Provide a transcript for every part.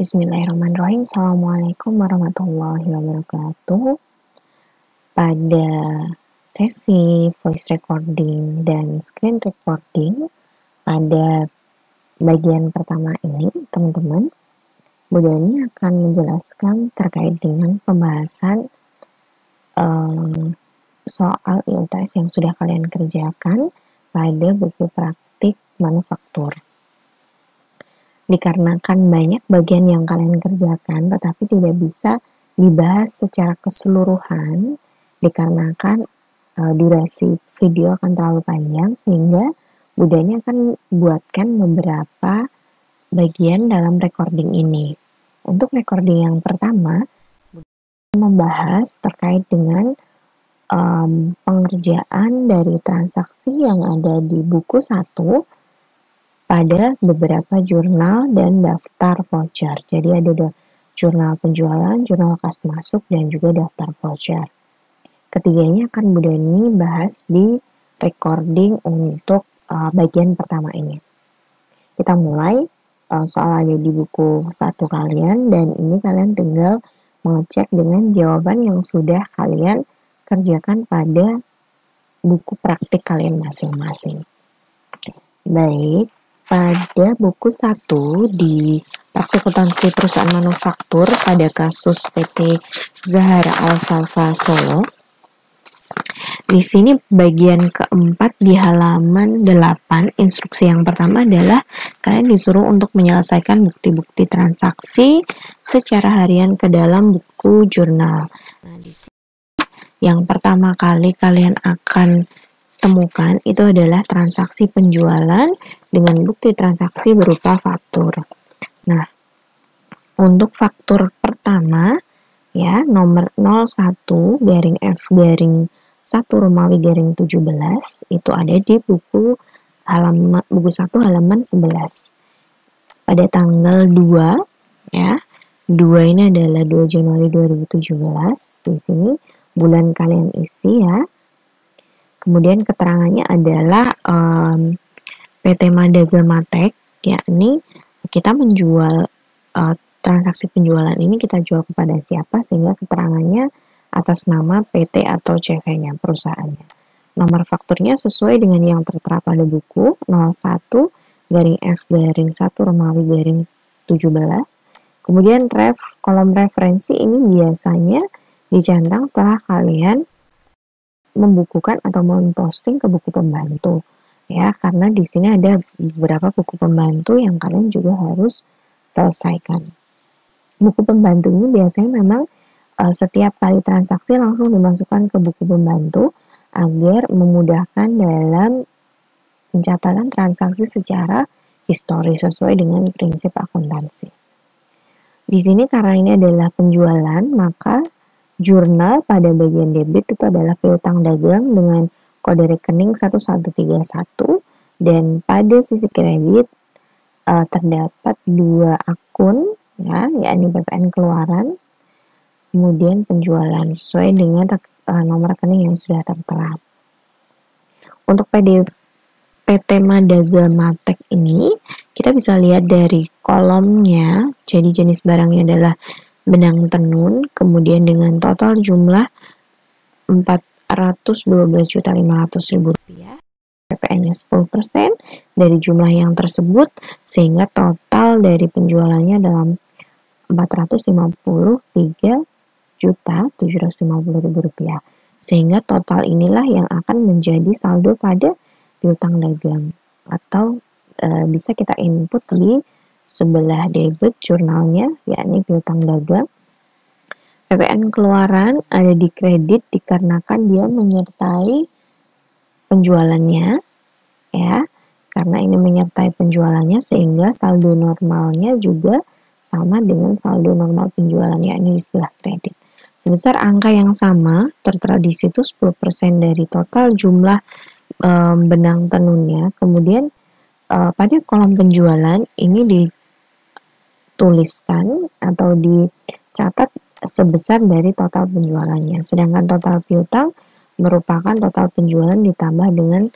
Bismillahirrahmanirrahim. Assalamualaikum warahmatullahi wabarakatuh. Pada sesi voice recording dan screen recording pada bagian pertama ini, teman-teman, Bu Dani akan menjelaskan terkait dengan pembahasan soal IUTS yang sudah kalian kerjakan pada buku praktik manufaktur. Dikarenakan banyak bagian yang kalian kerjakan tetapi tidak bisa dibahas secara keseluruhan dikarenakan durasi video akan terlalu panjang, sehingga Bu Dani akan buatkan beberapa bagian dalam recording ini. Untuk recording yang pertama, membahas terkait dengan pengerjaan dari transaksi yang ada di buku 1 pada beberapa jurnal dan daftar voucher. Jadi ada jurnal penjualan, jurnal kas masuk, dan juga daftar voucher. Ketiganya akan Bu Dani bahas di recording untuk bagian pertama ini. Kita mulai, soal ada di buku 1 kalian, dan ini kalian tinggal mengecek dengan jawaban yang sudah kalian kerjakan pada buku praktik kalian masing-masing. Baik, pada buku 1 di praktik akuntansi perusahaan manufaktur pada kasus PT Zahara Alfalfa Solo. Di sini bagian keempat di halaman 8, instruksi yang pertama adalah kalian disuruh untuk menyelesaikan bukti-bukti transaksi secara harian ke dalam buku jurnal. Nah, di sini yang pertama kali kalian akan temukan itu adalah transaksi penjualan dengan bukti transaksi berupa faktur. Nah, untuk faktur pertama ya, nomor 01-F-1 Romawi 17 itu ada di buku 1 halaman 11. Pada tanggal 2 ya. 2 ini adalah 2 Januari 2017. Di sini bulan kalian isi ya. Kemudian keterangannya adalah PT Madaga Matek, yakni kita menjual transaksi penjualan ini kita jual kepada siapa, sehingga keterangannya atas nama PT atau CV-nya, perusahaannya. Nomor fakturnya sesuai dengan yang tertera pada buku 01-F-1 Romawi 17. Kemudian kolom referensi ini biasanya dicentang setelah kalian membukukan atau memposting ke buku pembantu ya, karena di sini ada beberapa buku pembantu yang kalian juga harus selesaikan. Buku pembantu ini biasanya memang setiap kali transaksi langsung dimasukkan ke buku pembantu agar memudahkan dalam pencatatan transaksi secara historis sesuai dengan prinsip akuntansi. Di sini karena ini adalah penjualan, maka jurnal pada bagian debit itu adalah piutang dagang dengan kode rekening 1131, dan pada sisi kredit terdapat 2 akun ya, yakni BPN keluaran, kemudian penjualan sesuai dengan nomor rekening yang sudah tertera. Untuk PT Madaga Matek ini kita bisa lihat dari kolomnya, jadi jenis barangnya adalah benang tenun, kemudian dengan total jumlah Rp412.500.000, PPN-nya 10% dari jumlah yang tersebut, sehingga total dari penjualannya dalam Rp453.750.000, sehingga total inilah yang akan menjadi saldo pada piutang dagang, atau bisa kita input di sebelah debit jurnalnya, yakni piutang dagang. PPN keluaran ada di kredit dikarenakan dia menyertai penjualannya ya, karena ini menyertai penjualannya sehingga saldo normalnya juga sama dengan saldo normal penjualan, yakni di sebelah kredit. Sebesar angka yang sama tertera di situ 10% dari total jumlah benang tenunnya. Kemudian pada kolom penjualan ini dituliskan atau dicatat sebesar dari total penjualannya. Sedangkan total piutang merupakan total penjualan ditambah dengan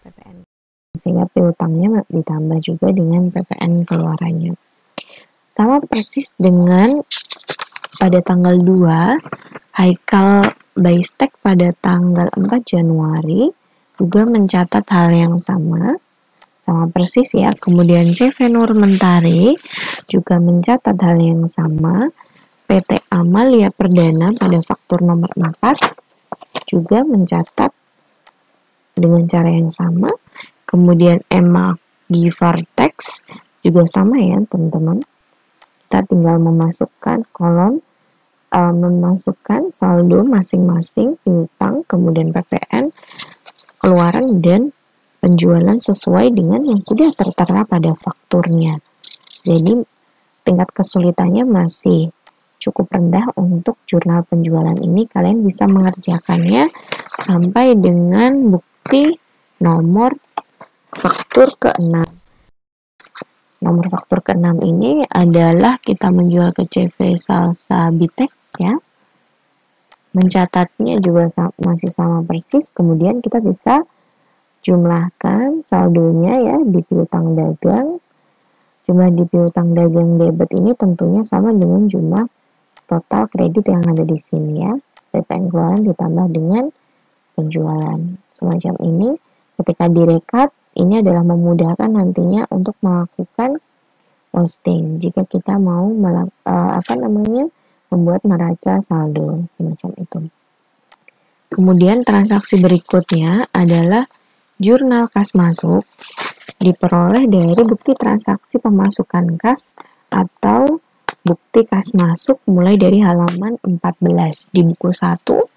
PPN, sehingga piutangnya ditambah juga dengan PPN keluarannya. Sama persis dengan pada tanggal 2, Haikal Baistek pada tanggal 4 Januari juga mencatat hal yang sama persis ya. Kemudian CV Nur Mentari juga mencatat hal yang sama. PT Amalia Perdana pada faktur nomor 4 juga mencatat dengan cara yang sama. Kemudian Emma Givartex juga sama ya teman-teman. Kita tinggal memasukkan kolom, memasukkan saldo masing-masing, piutang, kemudian PPN, keluaran, dan penjualan sesuai dengan yang sudah tertera pada fakturnya. Jadi tingkat kesulitannya masih cukup rendah untuk jurnal penjualan ini. Kalian bisa mengerjakannya sampai dengan bukti nomor faktur ke-6. Nomor faktur ke-6 ini adalah kita menjual ke CV Salsa Bitek ya. Mencatatnya juga masih sama persis. Kemudian kita bisa jumlahkan saldonya ya di piutang dagang. Jumlah di piutang dagang debit ini tentunya sama dengan jumlah total kredit yang ada di sini ya. PPN keluaran ditambah dengan penjualan. Semacam ini ketika direkap, ini adalah memudahkan nantinya untuk melakukan posting jika kita mau membuat neraca saldo semacam itu. Kemudian transaksi berikutnya adalah jurnal kas masuk, diperoleh dari bukti transaksi pemasukan kas atau bukti kas masuk mulai dari halaman 14 di buku 1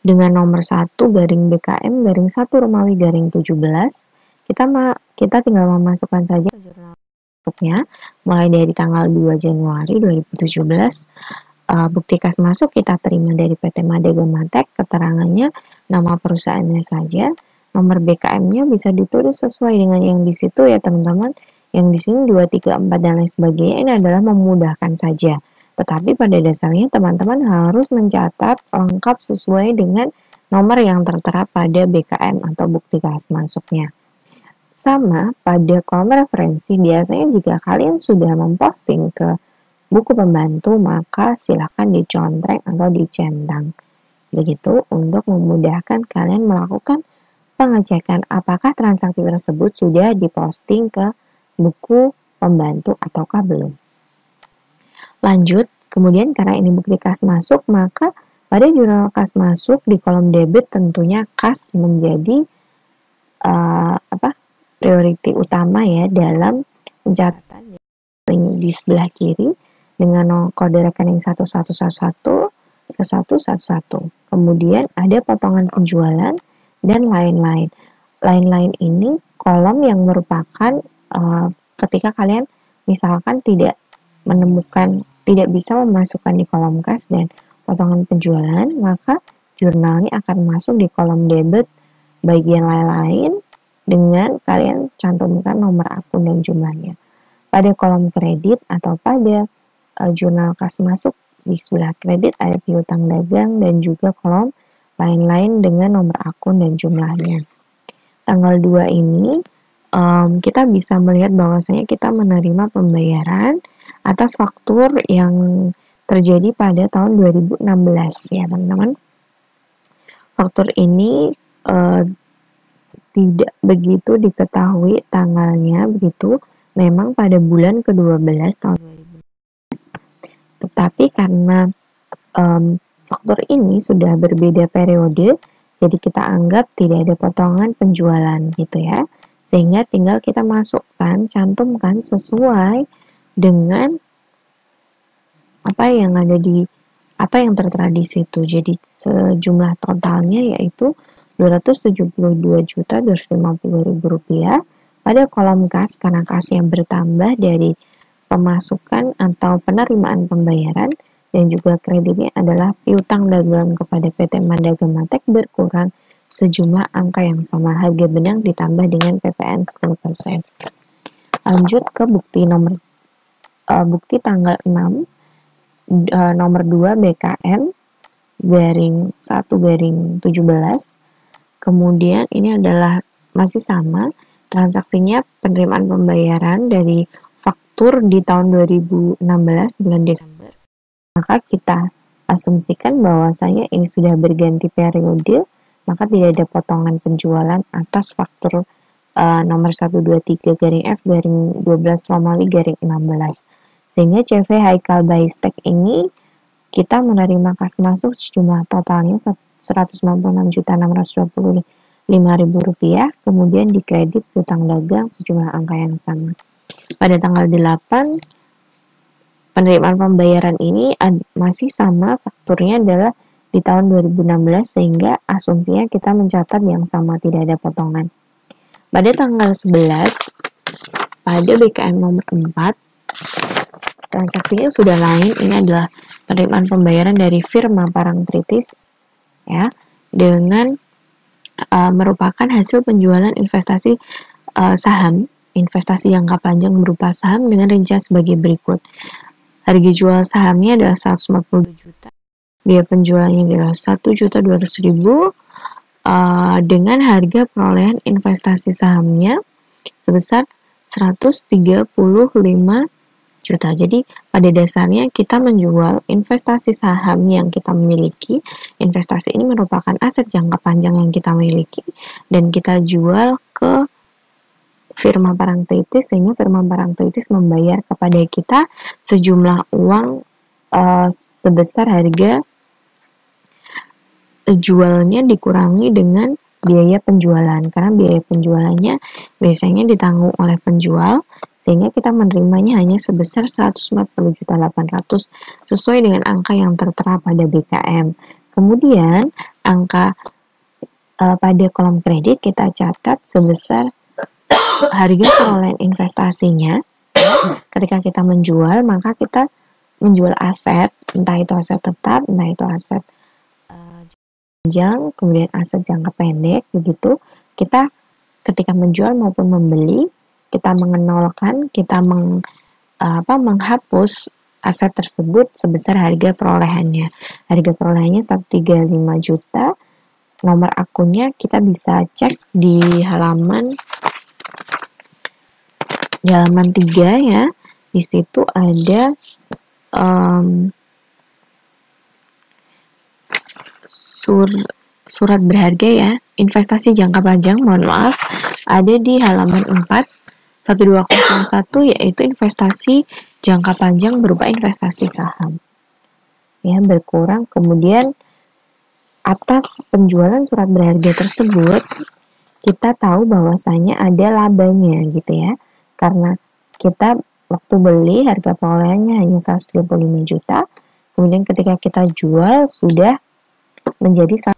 dengan nomor 1 garing BKM garing 1 Romawi garing 17. Kita tinggal memasukkan saja jurnal masuknya mulai dari tanggal 2 Januari 2017. Bukti kas masuk kita terima dari PT Madega Matek, keterangannya nama perusahaannya saja, nomor BKM-nya bisa ditulis sesuai dengan yang di situ ya teman-teman. Yang di sini 2, 3, 4 dan lain sebagainya ini adalah memudahkan saja. Tetapi pada dasarnya teman-teman harus mencatat lengkap sesuai dengan nomor yang tertera pada BKM atau bukti kas masuknya. Sama pada kolom referensi, biasanya jika kalian sudah memposting ke buku pembantu, maka silakan dicontreng atau dicentang. Begitu untuk memudahkan kalian melakukan pengecekan apakah transaksi tersebut sudah diposting ke buku pembantu ataukah belum. Lanjut, kemudian karena ini bukti kas masuk, maka pada jurnal kas masuk di kolom debit tentunya kas menjadi priority utama ya dalam pencatatan di sebelah kiri dengan kode rekening 1111 ke 111. Kemudian ada potongan penjualan dan lain-lain. Lain-lain ini kolom yang merupakan ketika kalian misalkan tidak bisa memasukkan di kolom kas dan potongan penjualan, maka jurnalnya akan masuk di kolom debit bagian lain-lain dengan kalian cantumkan nomor akun dan jumlahnya. Pada kolom kredit atau pada jurnal kas masuk di sebelah kredit ada piutang dagang dan juga kolom lain-lain dengan nomor akun dan jumlahnya. Tanggal 2 ini kita bisa melihat bahwasanya kita menerima pembayaran atas faktur yang terjadi pada tahun 2016 ya teman-teman. Faktur ini tidak begitu diketahui tanggalnya begitu, memang pada bulan ke-12 tahun 2016. Tetapi karena faktur ini sudah berbeda periode, jadi kita anggap tidak ada potongan penjualan gitu ya. Sehingga tinggal kita masukkan, cantumkan sesuai dengan apa yang tertera di situ. Jadi sejumlah totalnya yaitu Rp272.250.000 pada kolom kas karena kas yang bertambah dari pemasukan atau penerimaan pembayaran dan juga kreditnya adalah piutang dagang kepada PT Madega Matek berkurang sejumlah angka yang sama, harga benang ditambah dengan PPN 10%. Lanjut ke bukti tanggal 6 nomor 2 BKM garing 1 garing 17. Kemudian ini adalah masih sama transaksinya penerimaan pembayaran dari faktur di tahun 2016 bulan Desember, maka kita asumsikan bahwasanya ini sudah berganti periode, maka tidak ada potongan penjualan atas faktur nomor 123 garing F garing 12 Romawi garing 16. Sehingga CV Haikal Baistek ini kita menerima kas masuk sejumlah totalnya Rp196.625.000, kemudian dikredit utang dagang sejumlah angka yang sama. Pada tanggal 8, penerimaan pembayaran ini masih sama, fakturnya adalah di tahun 2016, sehingga asumsinya kita mencatat yang sama, tidak ada potongan. Pada tanggal 11, pada BKM nomor 4, transaksinya sudah lain. Ini adalah penerimaan pembayaran dari firma Parangtritis, ya, dengan merupakan hasil penjualan investasi saham, investasi jangka panjang berupa saham dengan rincian sebagai berikut. Harga jual sahamnya adalah 142 juta, biaya penjualannya adalah 1.200.000, dengan harga perolehan investasi sahamnya sebesar 135 juta. Jadi pada dasarnya kita menjual investasi saham yang kita miliki. Investasi ini merupakan aset jangka panjang yang kita miliki dan kita jual ke firma Parangtritis, sehingga firma Parangtritis membayar kepada kita sejumlah uang sebesar harga jualnya dikurangi dengan biaya penjualan, karena biaya penjualannya biasanya ditanggung oleh penjual, sehingga kita menerimanya hanya sebesar 140.800.000 sesuai dengan angka yang tertera pada BKM. Kemudian angka pada kolom kredit kita catat sebesar harga perolehan investasinya. Ketika kita menjual, maka kita menjual aset, entah itu aset tetap, entah itu aset panjang, kemudian aset jangka pendek, begitu. Kita ketika menjual maupun membeli, kita mengenolkan, kita menghapus aset tersebut sebesar harga perolehannya. Harga perolehannya 135 juta. Nomor akunnya kita bisa cek di halaman 3 ya. Di situ ada surat berharga ya, investasi jangka panjang, mohon maaf, ada di halaman 4, 1201, yaitu investasi jangka panjang berupa investasi saham. Ya, berkurang. Kemudian atas penjualan surat berharga tersebut, kita tahu bahwasanya ada labanya gitu ya. Karena kita waktu beli harga perolehannya hanya 135 juta, kemudian ketika kita jual sudah menjadi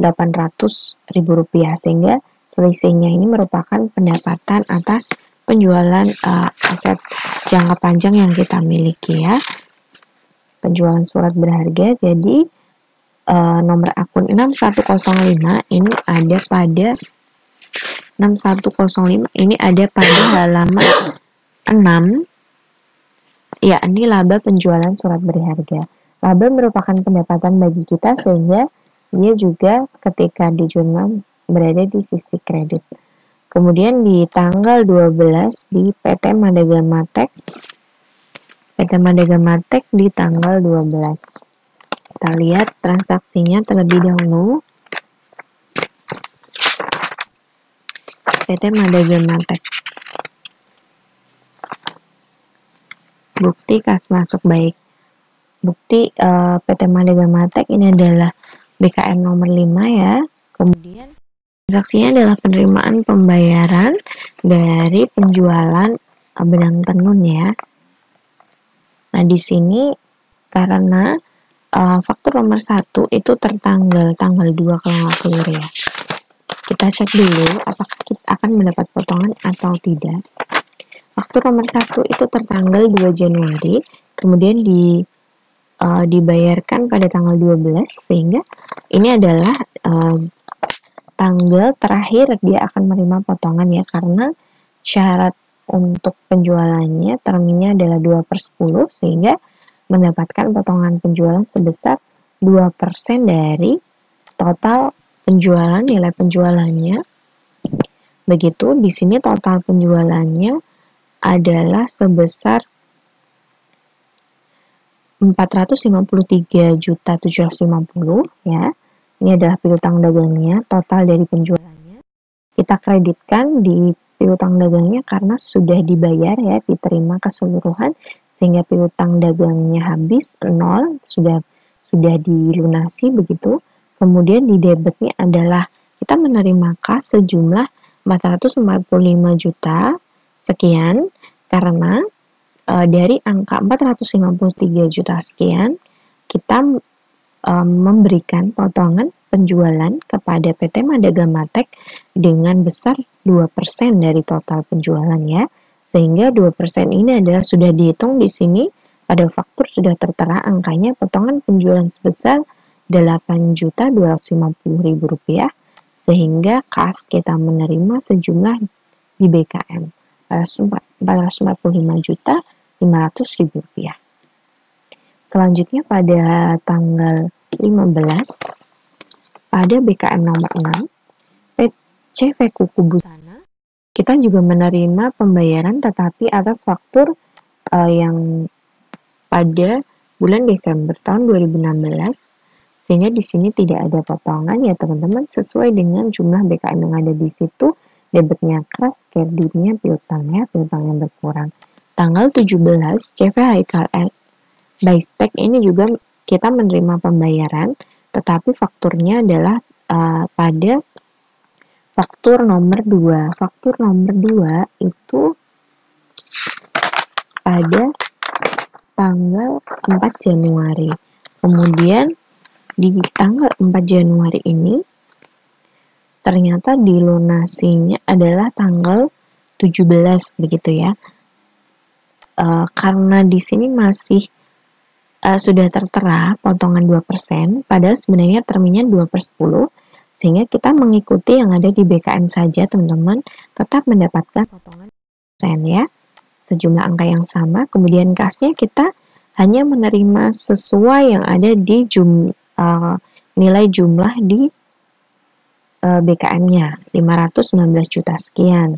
148.000 rupiah, sehingga selisihnya ini merupakan pendapatan atas penjualan aset jangka panjang yang kita miliki ya. Penjualan surat berharga. Jadi nomor akun 6105 ini ada pada 6105 ini ada pada halaman 6, yakni laba penjualan surat berharga. Laba merupakan pendapatan bagi kita, sehingga dia juga ketika di jurnal berada di sisi kredit. Kemudian di tanggal 12 di PT Madagamatek di tanggal 12. Kita lihat transaksinya terlebih dahulu. PT Madagamatek. Bukti kas masuk baik. Bukti PT Madagamatek ini adalah BKM nomor 5 ya. Kemudian transaksinya adalah penerimaan pembayaran dari penjualan benang tenun ya. Nah, di sini karena faktur nomor 1 itu tanggal 2 kalau nggak keliru ya. Kita cek dulu apakah kita akan mendapat potongan atau tidak. Faktur nomor 1 itu tertanggal 2 Januari, kemudian dibayarkan pada tanggal 12, sehingga ini adalah tanggal terakhir dia akan menerima potongan ya, karena syarat untuk penjualannya termnya adalah 2/10, sehingga mendapatkan potongan penjualan sebesar 2% dari total penjualan, nilai penjualannya. Begitu, di sini total penjualannya adalah sebesar 453.750 ya. Ini adalah piutang dagangnya, total dari penjualannya. Kita kreditkan di piutang dagangnya karena sudah dibayar ya, diterima keseluruhan, sehingga piutang dagangnya habis, 0, sudah dilunasi begitu. Kemudian di debitnya adalah kita menerima kas sejumlah 445 juta sekian, karena dari angka 453 juta sekian, kita memberikan potongan penjualan kepada PT Madagamatek dengan besar 2% dari total penjualan ya. Sehingga 2% ini adalah sudah dihitung di sini, pada faktur sudah tertera angkanya, potongan penjualan sebesar Rp8.250.000, sehingga kas kita menerima sejumlah di BKM Rp445.500.000. Selanjutnya pada tanggal 15, pada BKM nomor 6, PC Kuku Busana, kita juga menerima pembayaran tetapi atas faktur yang pada bulan Desember tahun 2016, sehingga di sini tidak ada potongan ya teman-teman, sesuai dengan jumlah BKM yang ada di situ, debitnya kas, kreditnya piutang ya, piutang yang berkurang. Tanggal 17, CV Haikal Baistek ini juga kita menerima pembayaran, tetapi fakturnya adalah pada faktur nomor 2. Faktur nomor 2 itu pada tanggal 4 Januari. Kemudian di tanggal 4 Januari ini ternyata dilunasinya adalah tanggal 17 begitu ya. Karena di sini masih sudah tertera potongan 2%, padahal sebenarnya termnya 2/10, sehingga kita mengikuti yang ada di BKM saja teman-teman, tetap mendapatkan potongan persen ya, sejumlah angka yang sama. Kemudian kasnya kita hanya menerima sesuai yang ada di nilai jumlah di BKM-nya, 519 juta sekian.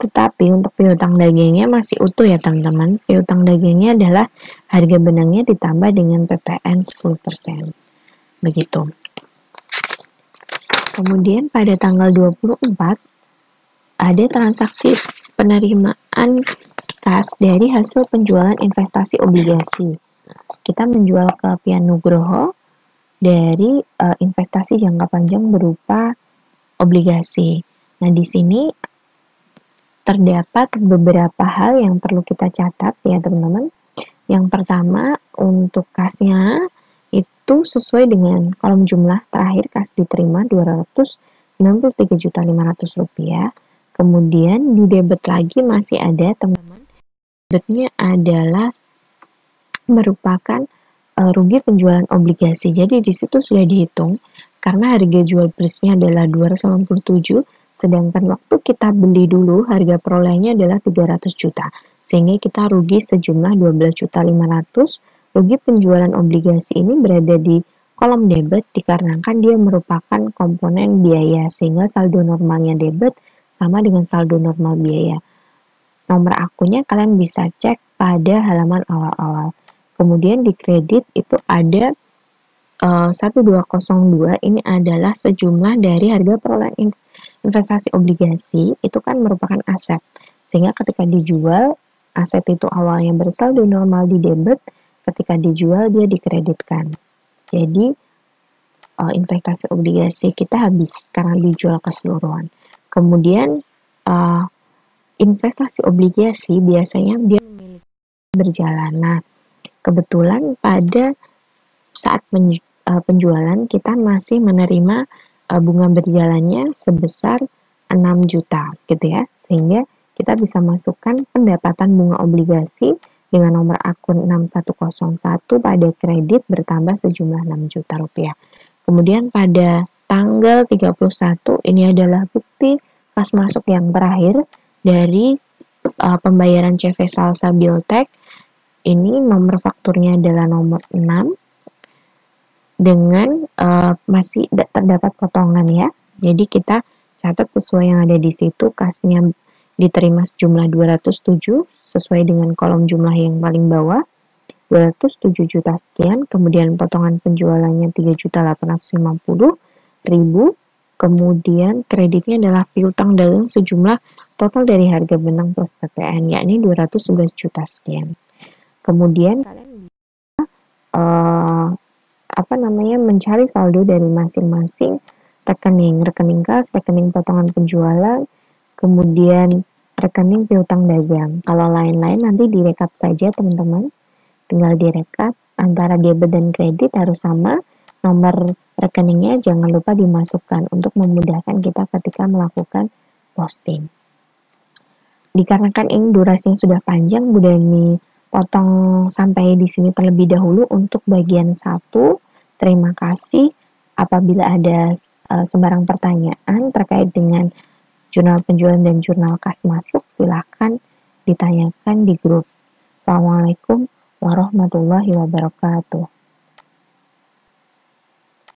Tetapi untuk piutang dagingnya masih utuh ya teman-teman. Piutang dagingnya adalah harga benangnya ditambah dengan PPN 10%. Begitu. Kemudian pada tanggal 24 ada transaksi penerimaan kas dari hasil penjualan investasi obligasi. Kita menjual ke Pian Nugroho dari investasi jangka panjang berupa obligasi. Nah, di sini terdapat beberapa hal yang perlu kita catat ya teman-teman. Yang pertama, untuk kasnya itu sesuai dengan kolom jumlah terakhir kas diterima Rp293.500. Kemudian di debit lagi masih ada teman-teman. Debitnya adalah merupakan rugi penjualan obligasi. Jadi di situ sudah dihitung karena harga jual bersihnya adalah 287, sedangkan waktu kita beli dulu harga perolehnya adalah 300 juta. Sehingga kita rugi sejumlah 12.500.000. Rugi penjualan obligasi ini berada di kolom debit dikarenakan dia merupakan komponen biaya, sehingga saldo normalnya debit sama dengan saldo normal biaya. Nomor akunnya kalian bisa cek pada halaman awal-awal. Kemudian di kredit itu ada 1202, ini adalah sejumlah dari harga perolehan investasi obligasi, itu kan merupakan aset, sehingga ketika dijual, aset itu awalnya bersaldo normal di debit, ketika dijual dia dikreditkan. Jadi investasi obligasi kita habis karena dijual keseluruhan. Kemudian investasi obligasi biasanya dia memiliki berjalan. Nah, kebetulan pada saat penjualan kita masih menerima bunga berjalannya sebesar 6 juta gitu ya, sehingga kita bisa masukkan pendapatan bunga obligasi dengan nomor akun 6101 pada kredit bertambah sejumlah 6 juta rupiah. Kemudian pada tanggal 31 ini adalah bukti kas masuk yang terakhir dari pembayaran CV Salsa Biotech. Ini nomor fakturnya adalah nomor 6 dengan masih terdapat potongan ya. Jadi kita catat sesuai yang ada di situ, kasnya diterima sejumlah 207 sesuai dengan kolom jumlah yang paling bawah, 207 juta sekian, kemudian potongan penjualannya 3.850.000, kemudian kreditnya adalah piutang dagang sejumlah total dari harga benang plus PPN, yakni 211 juta sekian. Kemudian kalian mencari saldo dari masing-masing rekening kas, rekening potongan penjualan, kemudian rekening piutang dagang. Kalau lain-lain nanti direkap saja teman-teman, tinggal direkap antara debit dan kredit harus sama, nomor rekeningnya jangan lupa dimasukkan untuk memudahkan kita ketika melakukan posting. Dikarenakan ini durasinya sudah panjang, Bu Dani potong sampai di sini terlebih dahulu untuk bagian 1. Terima kasih. Apabila ada sembarang pertanyaan terkait dengan jurnal penjualan dan jurnal kas masuk, silakan ditanyakan di grup. Assalamualaikum warahmatullahi wabarakatuh.